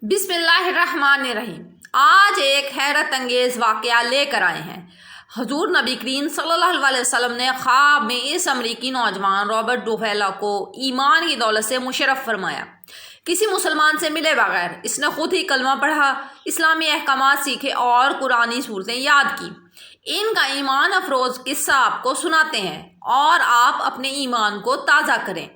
بسم اللہ الرحمن الرحیم۔ آج ایک حیرت انگیز واقعہ لے کر آئے ہیں۔ حضور نبی کریم صلی اللہ علیہ وسلم نے خواب میں اس امریکی نوجوان رابرٹ ڈوفیلا کو ایمان کی دولت سے مشرف فرمایا۔ کسی مسلمان سے ملے بغیر اس نے خود ہی کلمہ پڑھا، اسلامی احکامات سیکھے اور قرآنی صورتیں یاد کی۔ ان کا ایمان افروز قصہ آپ کو سناتے ہیں اور آپ اپنے ایمان کو تازہ کریں۔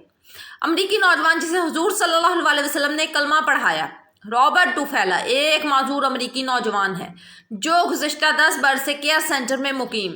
امریکی نوجوان جسے حضور صلی اللہ علیہ وسلم نے کلمہ پڑھایا، رابرٹ ڈوفیلا ایک معذور امریکی نوجوان ہے جو گزشتہ 10 برس سے کیئر سینٹر میں مقیم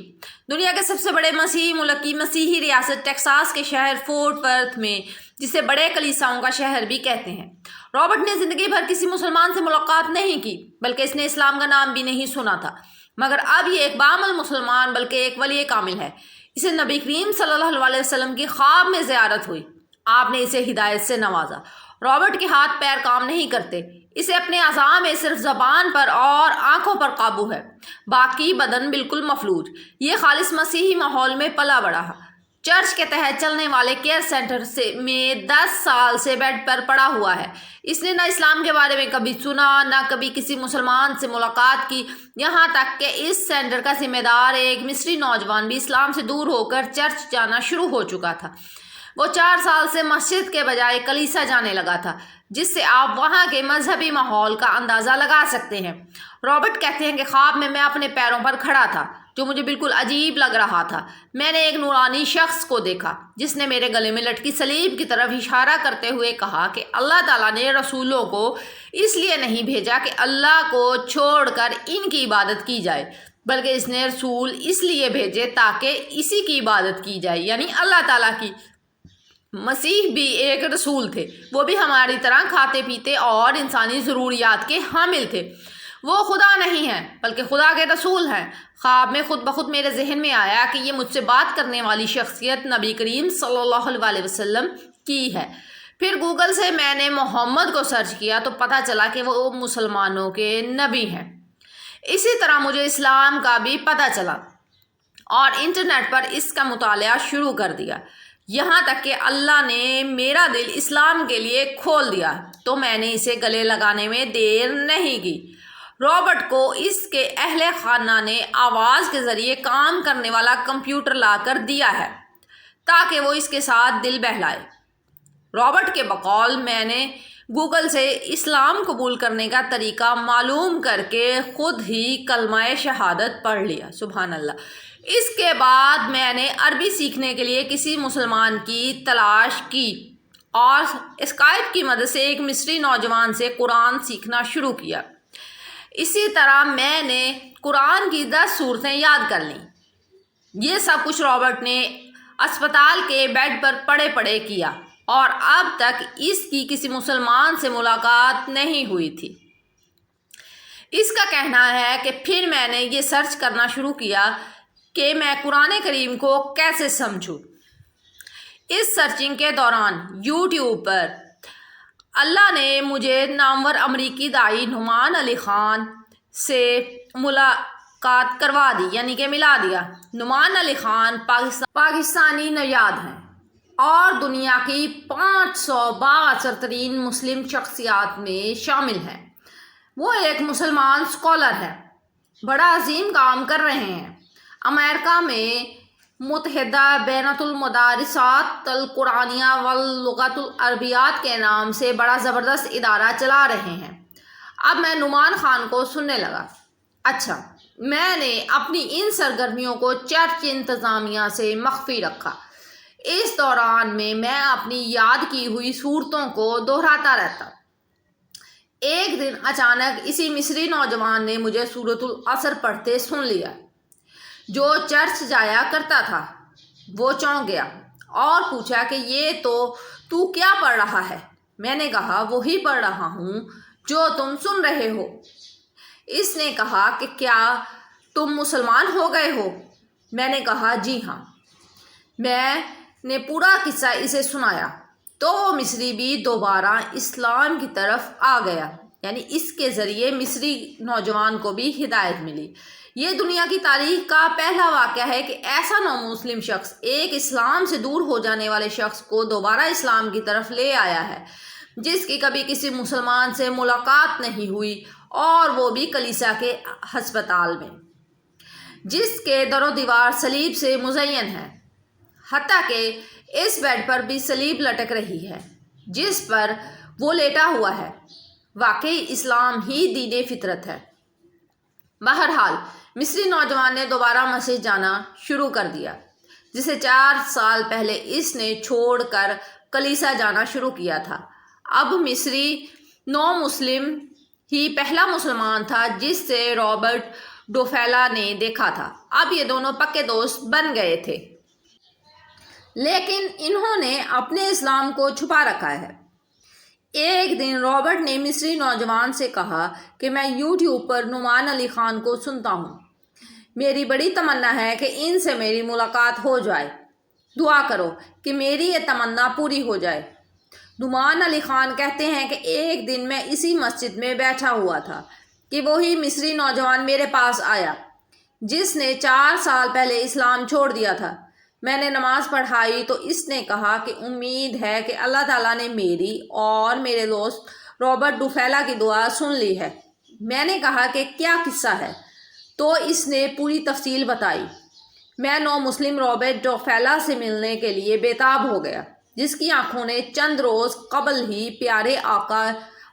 دنیا کے سب سے بڑے مسیحی ملک کی مسیحی ریاست ٹیکساس کے شہر فورٹ ورتھ میں، جسے بڑے کلیساؤں کا شہر بھی کہتے ہیں۔ رابرٹ نے زندگی بھر کسی مسلمان سے ملاقات نہیں کی، بلکہ اس نے اسلام کا نام بھی نہیں سنا تھا، مگر اب یہ ایک بامل مسلمان بلکہ ایک ولی کامل ہے۔ اسے نبی کریم صلی اللہ علیہ وسلم کی خواب میں زیارت ہوئی، آپ نے اسے ہدایت سے نوازا۔ رابرٹ کے ہاتھ پیر کام نہیں کرتے، اسے اپنے اعضاء میں صرف زبان پر اور آنکھوں پر قابو ہے، باقی بدن بالکل مفلوج۔ یہ خالص مسیحی ماحول میں پلا بڑھا، چرچ کے تحت چلنے والے کیئر سینٹر میں 10 سال سے بیڈ پر پڑا ہوا ہے۔ اس نے نہ اسلام کے بارے میں کبھی سنا، نہ کبھی کسی مسلمان سے ملاقات کی، یہاں تک کہ اس سینٹر کا ذمہ دار ایک مصری نوجوان بھی اسلام سے دور ہو کر چرچ جانا شروع ہو چکا تھا۔ وہ 4 سال سے مسجد کے بجائے کلیسا جانے لگا تھا، جس سے آپ وہاں کے مذہبی ماحول کا اندازہ لگا سکتے ہیں۔ رابرٹ کہتے ہیں کہ خواب میں اپنے پیروں پر کھڑا تھا، جو مجھے بالکل عجیب لگ رہا تھا۔ میں نے ایک نورانی شخص کو دیکھا جس نے میرے گلے میں لٹکی صلیب کی طرف اشارہ کرتے ہوئے کہا کہ اللہ تعالیٰ نے رسولوں کو اس لیے نہیں بھیجا کہ اللہ کو چھوڑ کر ان کی عبادت کی جائے، بلکہ اس نے رسول اس لیے بھیجے تاکہ اسی کی عبادت کی جائے، یعنی اللہ تعالیٰ کی۔ مسیح بھی ایک رسول تھے، وہ بھی ہماری طرح کھاتے پیتے اور انسانی ضروریات کے حامل تھے۔ وہ خدا نہیں ہیں بلکہ خدا کے رسول ہیں۔ خواب میں خود بخود میرے ذہن میں آیا کہ یہ مجھ سے بات کرنے والی شخصیت نبی کریم صلی اللہ علیہ وسلم کی ہے۔ پھر گوگل سے میں نے محمد کو سرچ کیا تو پتہ چلا کہ وہ مسلمانوں کے نبی ہیں۔ اسی طرح مجھے اسلام کا بھی پتہ چلا اور انٹرنیٹ پر اس کا مطالعہ شروع کر دیا، یہاں تک کہ اللہ نے میرا دل اسلام کے لیے کھول دیا تو میں نے اسے گلے لگانے میں دیر نہیں کی۔ رابرٹ کو اس کے اہل خانہ نے آواز کے ذریعے کام کرنے والا کمپیوٹر لا کر دیا ہے تاکہ وہ اس کے ساتھ دل بہلائے۔ رابرٹ کے بقول میں نے گوگل سے اسلام قبول کرنے کا طریقہ معلوم کر کے خود ہی کلمہ شہادت پڑھ لیا۔ سبحان اللہ۔ اس کے بعد میں نے عربی سیکھنے کے لیے کسی مسلمان کی تلاش کی اور اسکائپ کی مدد سے ایک مصری نوجوان سے قرآن سیکھنا شروع کیا۔ اسی طرح میں نے قرآن کی 10 سورتیں یاد کر لیں۔ یہ سب کچھ رابرٹ نے اسپتال کے بیڈ پر پڑے پڑے کیا اور اب تک اس کی کسی مسلمان سے ملاقات نہیں ہوئی تھی۔ اس کا کہنا ہے کہ پھر میں نے یہ سرچ کرنا شروع کیا کہ میں قرآن کریم کو کیسے سمجھوں۔ اس سرچنگ کے دوران یوٹیوب پر اللہ نے مجھے نامور امریکی داعی نعمان علی خان سے ملاقات کروا دی، یعنی کہ ملا دیا۔ نعمان علی خان پاکستانی نژاد ہیں اور دنیا کی 500 بااثر ترین مسلم شخصیات میں شامل ہیں۔ وہ ایک مسلمان اسکالر ہے، بڑا عظیم کام کر رہے ہیں۔ امریکہ میں متحدہ بینۃ المدارسات القرآنیہ واللغۃ العربیات کے نام سے بڑا زبردست ادارہ چلا رہے ہیں۔ اب میں نعمان خان کو سننے لگا۔ اچھا، میں نے اپنی ان سرگرمیوں کو چرچ انتظامیہ سے مخفی رکھا۔ اس دوران میں اپنی یاد کی ہوئی صورتوں کو دہراتا رہتا۔ ایک دن اچانک اسی مصری نوجوان نے مجھے سورۃ العصر پڑھتے سن لیا۔ جو چرچ جایا کرتا تھا وہ چونک گیا اور پوچھا کہ یہ تو کیا پڑھ رہا ہے؟ میں نے کہا وہی پڑھ رہا ہوں جو تم سن رہے ہو۔ اس نے کہا کہ کیا تم مسلمان ہو گئے ہو؟ میں نے کہا جی ہاں۔ میں نے پورا قصہ اسے سنایا تو وہ مصری بھی دوبارہ اسلام کی طرف آ گیا، یعنی اس کے ذریعے مصری نوجوان کو بھی ہدایت ملی۔ یہ دنیا کی تاریخ کا پہلا واقعہ ہے کہ ایسا نامسلم شخص ایک اسلام سے دور ہو جانے والے شخص کو دوبارہ اسلام کی طرف لے آیا ہے۔ جس کی کبھی کسی مسلمان سے ملاقات نہیں ہوئی، اور وہ بھی کلیسا کے ہسپتال میں، جس کے در و دیوار صلیب سے مزین ہے، حتیٰ کہ اس بیڈ پر بھی صلیب لٹک رہی ہے جس پر وہ لیٹا ہوا ہے۔ واقعی اسلام ہی دین فطرت ہے۔ بہرحال مصری نوجوان نے دوبارہ مسجد جانا شروع کر دیا، جسے 4 سال پہلے اس نے چھوڑ کر کلیسا جانا شروع کیا تھا۔ اب مصری نو مسلم ہی پہلا مسلمان تھا جس سے رابرٹ ڈوفیلا نے دیکھا تھا۔ اب یہ دونوں پکے دوست بن گئے تھے، لیکن انہوں نے اپنے اسلام کو چھپا رکھا ہے۔ ایک دن رابرٹ نے مصری نوجوان سے کہا کہ میں یوٹیوب پر نعمان علی خان کو سنتا ہوں، میری بڑی تمنا ہے کہ ان سے میری ملاقات ہو جائے، دعا کرو کہ میری یہ تمنا پوری ہو جائے۔ نعمان علی خان کہتے ہیں کہ ایک دن میں اسی مسجد میں بیٹھا ہوا تھا کہ وہی مصری نوجوان میرے پاس آیا جس نے 4 سال پہلے اسلام چھوڑ دیا تھا۔ میں نے نماز پڑھائی تو اس نے کہا کہ امید ہے کہ اللہ تعالیٰ نے میری اور میرے دوست رابرٹ ڈوفیلا کی دعا سن لی ہے۔ میں نے کہا کہ کیا قصہ ہے، تو اس نے پوری تفصیل بتائی۔ میں نو مسلم رابرٹ ڈوفیلا سے ملنے کے لیے بےتاب ہو گیا، جس کی آنکھوں نے چند روز قبل ہی پیارے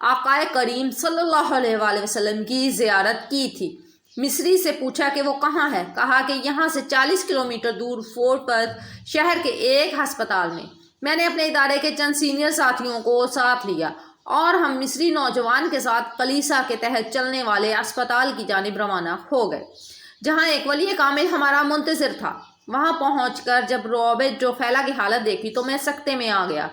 آقا کریم صلی اللہ علیہ وآلہ وسلم کی زیارت کی تھی۔ مصری سے پوچھا کہ وہ کہاں ہے، کہا کہ یہاں سے 40 کلومیٹر دور فورٹ پرتھ شہر کے ایک ہسپتال میں۔ میں نے اپنے ادارے کے چند سینئر ساتھیوں کو ساتھ لیا اور ہم مصری نوجوان کے ساتھ کلیسا کے تحت چلنے والے اسپتال کی جانب روانہ ہو گئے، جہاں ایک ولی کامل ہمارا منتظر تھا۔ وہاں پہنچ کر جب رابرٹ ڈوفیلا کی حالت دیکھی تو میں سکتے میں آ گیا۔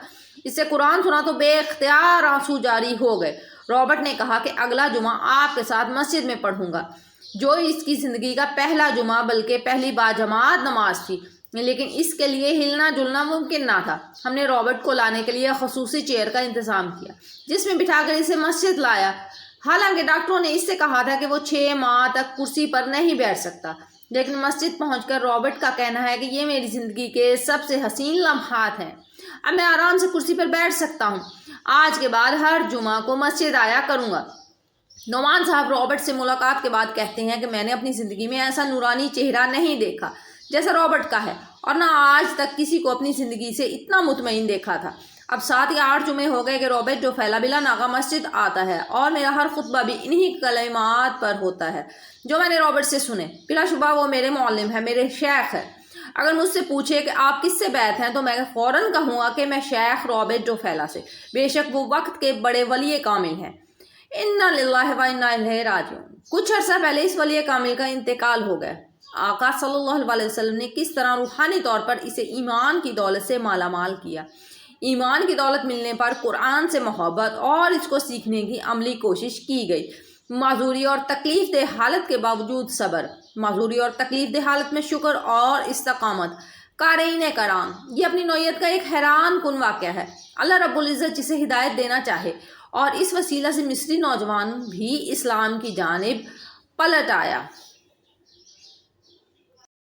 اس سے قرآن سنا تو بے اختیار آنسو جاری ہو گئے۔ رابرٹ نے کہا کہ اگلا جمعہ آپ کے ساتھ مسجد میں پڑھوں گا، جو اس کی زندگی کا پہلا جمعہ بلکہ پہلی باجماعت نماز تھی، لیکن اس کے لیے ہلنا جلنا ممکن نہ تھا۔ ہم نے رابرٹ کو لانے کے لیے خصوصی چیئر کا انتظام کیا جس میں بٹھا کر اسے مسجد لایا، حالانکہ ڈاکٹروں نے اس سے کہا تھا کہ وہ 6 ماہ تک کرسی پر نہیں بیٹھ سکتا۔ لیکن مسجد پہنچ کر رابرٹ کا کہنا ہے کہ یہ میری زندگی کے سب سے حسین لمحات ہیں، اب میں آرام سے کرسی پر بیٹھ سکتا ہوں، آج کے بعد ہر جمعہ کو مسجد آیا کروں گا۔ نعمان صاحب رابرٹ سے ملاقات کے بعد کہتے ہیں کہ میں نے اپنی زندگی میں ایسا نورانی چہرہ نہیں دیکھا جیسا رابرٹ کا ہے، اور نہ آج تک کسی کو اپنی زندگی سے اتنا مطمئن دیکھا تھا۔ اب 7 یا 8 جمعے ہو گئے کہ رابرٹ ڈوفیلا بلا ناغہ مسجد آتا ہے، اور میرا ہر خطبہ بھی انہی کلمات پر ہوتا ہے جو میں نے رابرٹ سے سنے۔ بلا شبہ وہ میرے معلم ہے، میرے شیخ ہے۔ اگر مجھ سے پوچھے کہ آپ کس سے بیعت ہیں تو میں فوراً کہوں گا کہ میں شیخ رابرٹ ڈوفیلا سے، بے شک وہ وقت کے بڑے ولی کامل ہیں۔ انا للہ و انا الیہ راجعون۔ کچھ عرصہ پہلے اس ولی کامل کا انتقال ہو گیا۔ آقا صلی اللہ علیہ وسلم نے کس طرح روحانی طور پر اسے ایمان کی دولت سے مالا مال کیا۔ ایمان کی دولت ملنے پر قرآن سے محبت اور اس کو سیکھنے کی عملی کوشش کی گئی۔ معذوری اور تکلیف دہ حالت کے باوجود صبر، معذوری اور تکلیف دہ حالت میں شکر اور استقامت۔ قارئین کرام، یہ اپنی نوعیت کا ایک حیران کن واقعہ ہے۔ اللہ رب العزت جسے ہدایت دینا چاہے، اور اس وسیلہ سے مصری نوجوان بھی اسلام کی جانب پلٹ آیا۔